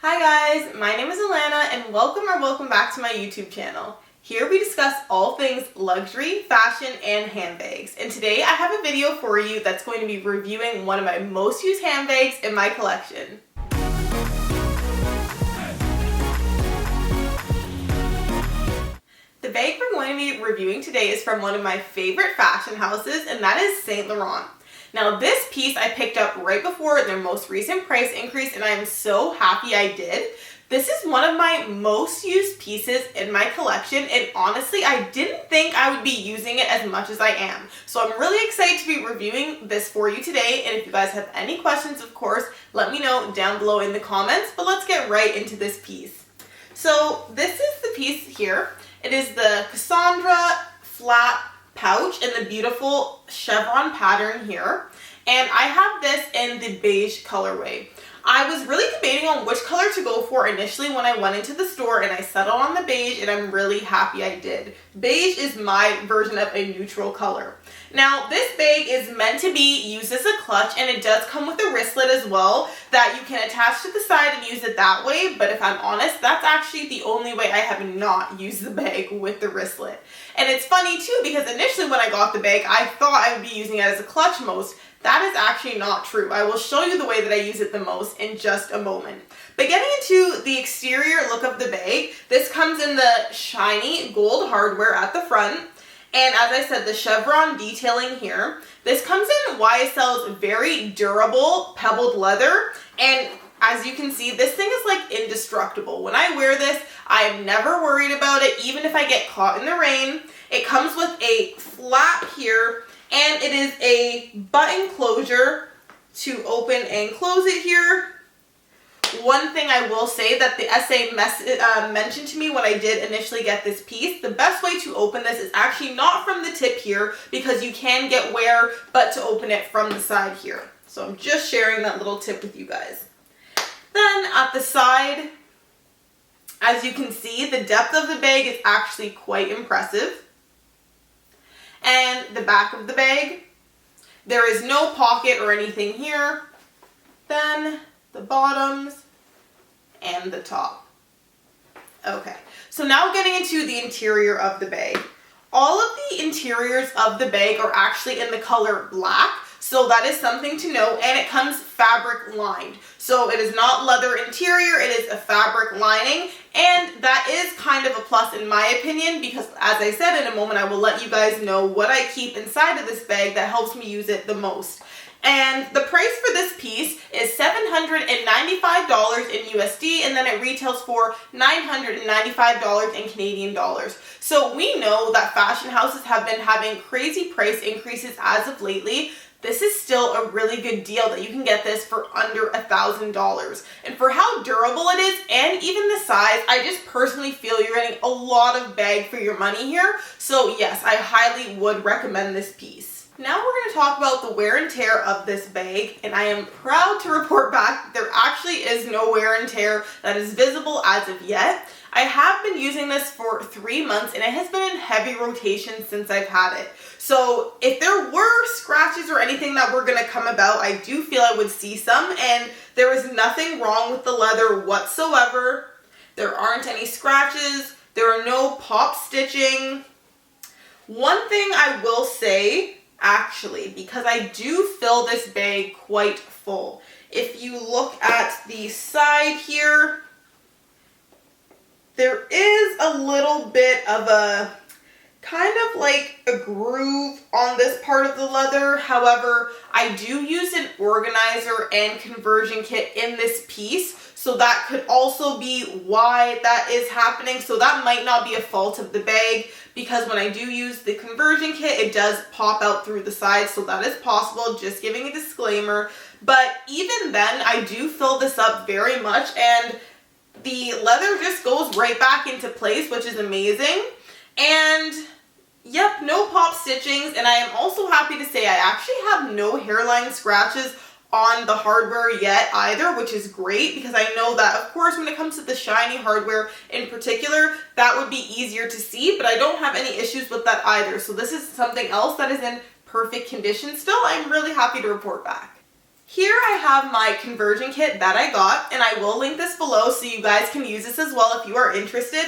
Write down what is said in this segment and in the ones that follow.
Hi guys, my name is Alana and welcome back to my YouTube channel. Here we discuss all things luxury, fashion, and handbags. And today I have a video for you that's going to be reviewing one of my most used handbags in my collection. The bag we're going to be reviewing today is from one of my favorite fashion houses, and that is Saint Laurent. Now this piece I picked up right before their most recent price increase, and I am so happy I did. This is one of my most used pieces in my collection, and honestly I didn't think I would be using it as much as I am. So I'm really excited to be reviewing this for you today, and if you guys have any questions, of course, let me know down below in the comments, but let's get right into this piece. So this is the piece here. It is the Cassandre flat pouch in the beautiful chevron pattern here, and I have this in the beige colorway. I was really debating on which color to go for initially when I went into the store, and I settled on the beige, and I'm really happy I did. Beige is my version of a neutral color. Now this bag is meant to be used as a clutch, and it does come with a wristlet as well that you can attach to the side and use it that way, but if I'm honest, that's actually the only way I have not used the bag with the wristlet. And it's funny too, because initially when I got the bag I thought I would be using it as a clutch most. That is actually not true. I will show you the way that I use it the most in just a moment. But getting into the exterior look of the bag, this comes in the shiny gold hardware at the front. And as I said, the chevron detailing here. This comes in YSL's very durable pebbled leather. And as you can see, this thing is like indestructible. When I wear this, I am never worried about it, even if I get caught in the rain. It comes with a flap here, and it is a button closure to open and close it here. One thing I will say that the SA mentioned to me when I did initially get this piece, the best way to open this is actually not from the tip here, because you can get wear, but to open it from the side here. So I'm just sharing that little tip with you guys. Then at the side, as you can see, the depth of the bag is actually quite impressive. And the back of the bag, there is no pocket or anything here. Then the bottoms and the top. Okay, so now getting into the interior of the bag. All of the interiors of the bag are actually in the color black, so that is something to know, and it comes fabric lined. So it is not leather interior, it is a fabric lining, and that is kind of a plus in my opinion, because as I said, in a moment I will let you guys know what I keep inside of this bag that helps me use it the most. And the price for this piece is $795 in USD, and then it retails for $995 in Canadian dollars. So we know that fashion houses have been having crazy price increases as of lately. This is still a really good deal that you can get this for under $1,000. And for how durable it is and even the size, I just personally feel you're getting a lot of bag for your money here. So yes, I highly would recommend this piece. Now we're going to talk about the wear and tear of this bag, and I am proud to report back there actually is no wear and tear that is visible as of yet. I have been using this for 3 months, and it has been in heavy rotation since I've had it. So if there were scratches or anything that were going to come about, I do feel I would see some, and there is nothing wrong with the leather whatsoever. There aren't any scratches. There are no pop stitching. One thing I will say, actually, because I do fill this bag quite full. If you look at the side here, there is a little bit of a kind of like a groove on this part of the leather. However, I do use an organizer and conversion kit in this piece, so that could also be why that is happening. So that might not be a fault of the bag, because when I do use the conversion kit, it does pop out through the sides, so that is possible, just giving a disclaimer. But even then, I do fill this up very much, and the leather just goes right back into place, which is amazing. And yep, no pop stitchings, and I am also happy to say I actually have no hairline scratches on the hardware yet either, which is great, because I know that of course when it comes to the shiny hardware in particular, that would be easier to see, but I don't have any issues with that either. So this is something else that is in perfect condition still. I'm really happy to report back. Here I have my conversion kit that I got, and I will link this below so you guys can use this as well if you are interested.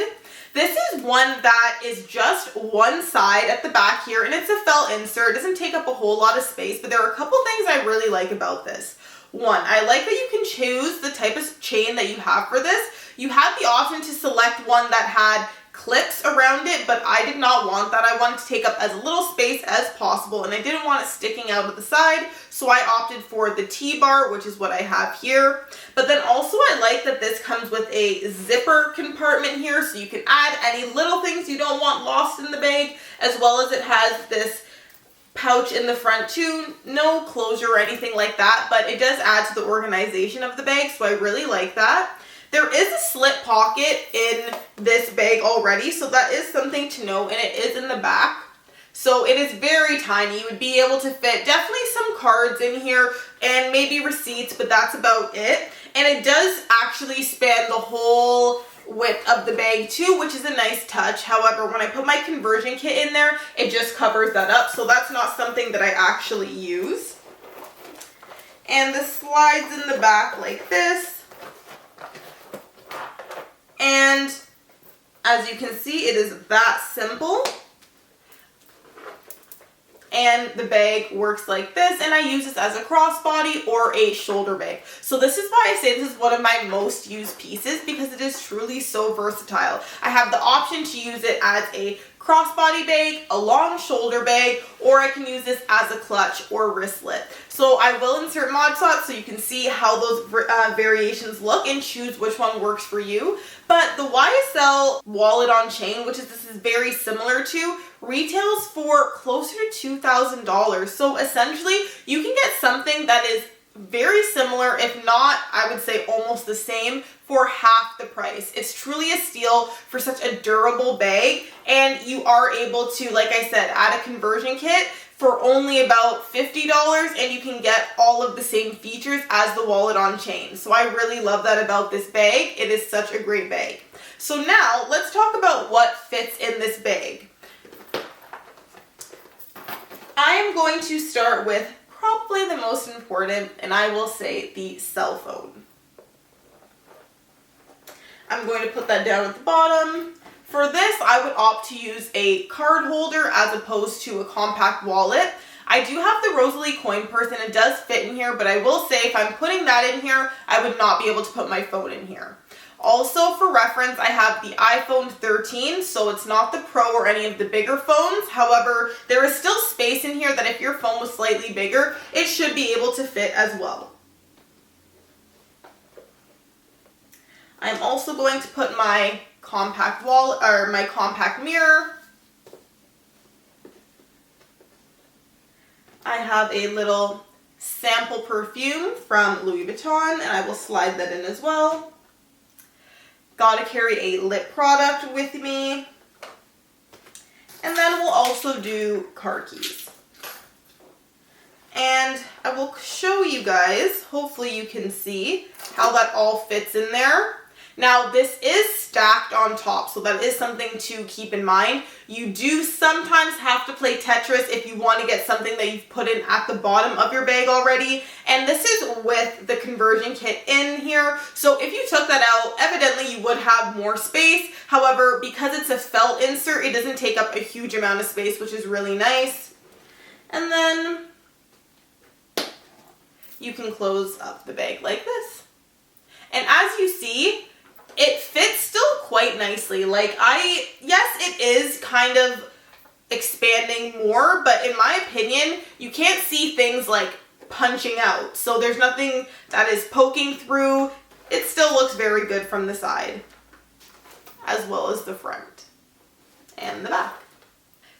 This is one that is just one side at the back here, and it's a felt insert. It doesn't take up a whole lot of space, but there are a couple things I really like about this. One, I like that you can choose the type of chain that you have for this. You had the option to select one that had clips around it, but I did not want that. I wanted to take up as little space as possible, and I didn't want it sticking out of the side, so I opted for the T-bar, which is what I have here. But then also I like that this comes with a zipper compartment here, so you can add any little things you don't want lost in the bag, as well as it has this pouch in the front too. No closure or anything like that, but it does add to the organization of the bag, so I really like that. There is a slip pocket in this bag already, so that is something to know, and it is in the back. So it is very tiny. You would be able to fit definitely some cards in here and maybe receipts, but that's about it. And it does actually span the whole width of the bag too, which is a nice touch. However, when I put my conversion kit in there, it just covers that up, so that's not something that I actually use. And this slides in the back like this. And as you can see, it is that simple. And the bag works like this, and I use this as a crossbody or a shoulder bag. So this is why I say this is one of my most used pieces, because it is truly so versatile. I have the option to use it as a crossbody bag, a long shoulder bag, or I can use this as a clutch or wristlet. So I will insert mod shots so you can see how those variations look and choose which one works for you. But the YSL wallet on chain, which this is very similar to, retails for closer to $2,000. So essentially, you can get something that is very similar, if not, I would say almost the same, for half the price. It's truly a steal for such a durable bag, and you are able to, like I said, add a conversion kit for only about $50, and you can get all of the same features as the wallet on chain. So I really love that about this bag. It is such a great bag. So now let's talk about what fits in this bag. I am going to start with probably the most important, and I will say the cell phone. I'm going to put that down at the bottom. For this, I would opt to use a card holder as opposed to a compact wallet. I do have the Rosalie coin purse, and it does fit in here, but I will say if I'm putting that in here, I would not be able to put my phone in here. Also, for reference, I have the iPhone 13, so it's not the Pro or any of the bigger phones. However, there is still space in here that if your phone was slightly bigger, it should be able to fit as well. I'm also going to put my compact wallet, or my compact mirror. I have a little sample perfume from Louis Vuitton, and I will slide that in as well. Gotta carry a lip product with me. And then we'll also do car keys. And I will show you guys, hopefully you can see how that all fits in there. Now this is stacked on top, so that is something to keep in mind. You do sometimes have to play Tetris if you want to get something that you've put in at the bottom of your bag already. And this is with the conversion kit in here. So if you took that out, evidently you would have more space. However, because it's a felt insert, it doesn't take up a huge amount of space, which is really nice. And then you can close up the bag like this. And as you see, it fits still quite nicely. Yes, it is kind of expanding more, but in my opinion, you can't see things like punching out. So there's nothing that is poking through. It still looks very good from the side, as well as the front and the back.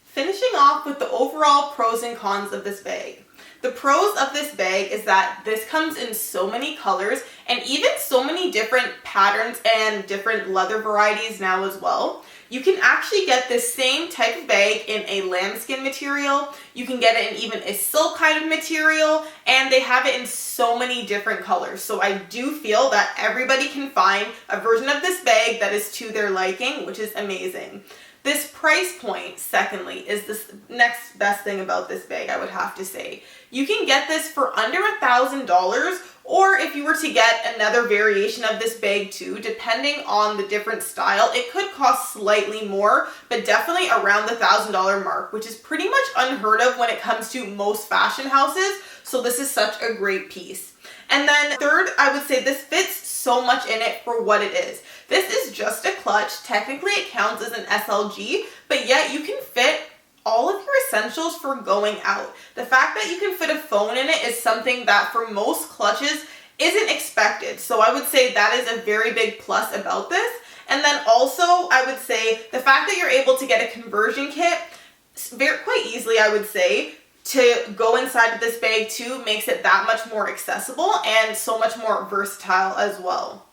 Finishing off with the overall pros and cons of this bag. The pros of this bag is that this comes in so many colors and even so many different patterns and different leather varieties now as well. You can actually get this same type of bag in a lambskin material. You can get it in even a silk kind of material, and they have it in so many different colors. So I do feel that everybody can find a version of this bag that is to their liking, which is amazing. This price point, secondly, is this next best thing about this bag, I would have to say. You can get this for under $1,000, or if you were to get another variation of this bag too, depending on the different style, it could cost slightly more, but definitely around the $1,000 mark, which is pretty much unheard of when it comes to most fashion houses. So this is such a great piece. And then third, I would say this fits so much in it for what it is. This is just a clutch. Technically it counts as an SLG, but yet you can fit all of your essentials for going out. The fact that you can fit a phone in it is something that for most clutches isn't expected. So I would say that is a very big plus about this. And then also I would say the fact that you're able to get a conversion kit quite easily, I would say, to go inside of this bag too makes it that much more accessible and so much more versatile as well.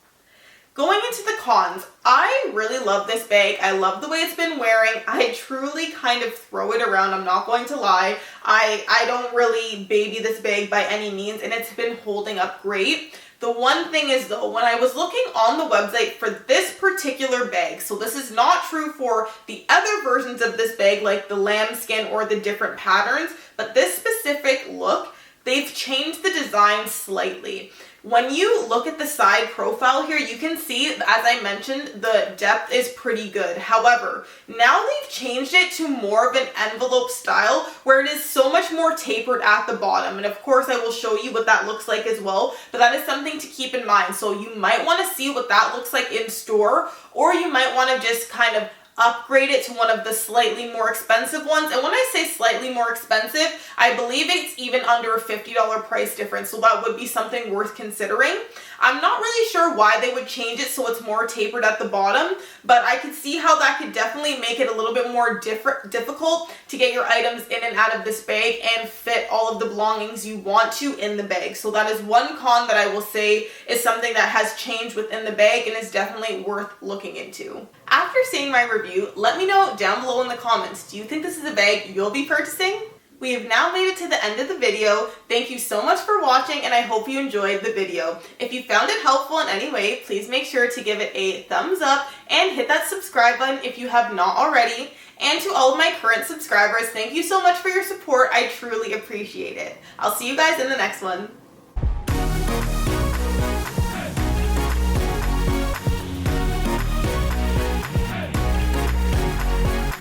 Going into the cons, I really love this bag. I love the way it's been wearing. I truly kind of throw it around, I'm not going to lie. I don't really baby this bag by any means, and it's been holding up great. The one thing is though, when I was looking on the website for this particular bag, so this is not true for the other versions of this bag like the lambskin or the different patterns, but this specific look, they've changed the design slightly. When you look at the side profile here, you can see, as I mentioned, the depth is pretty good. However, now they've changed it to more of an envelope style where it is so much more tapered at the bottom. And of course, I will show you what that looks like as well, but that is something to keep in mind. So you might want to see what that looks like in store, or you might want to just kind of upgrade it to one of the slightly more expensive ones. And when I say slightly more expensive, I believe it's even under a $50 price difference, so that would be something worth considering. I'm not really sure why they would change it so it's more tapered at the bottom, but I could see how that could definitely make it a little bit more difficult to get your items in and out of this bag and fit all of the belongings you want to in the bag. So that is one con that I will say is something that has changed within the bag and is definitely worth looking into. After seeing my review, let me know down below in the comments, do you think this is a bag you'll be purchasing? We have now made it to the end of the video. Thank you so much for watching, and I hope you enjoyed the video. If you found it helpful in any way, please make sure to give it a thumbs up and hit that subscribe button if you have not already. And to all of my current subscribers, thank you so much for your support. I truly appreciate it. I'll see you guys in the next one.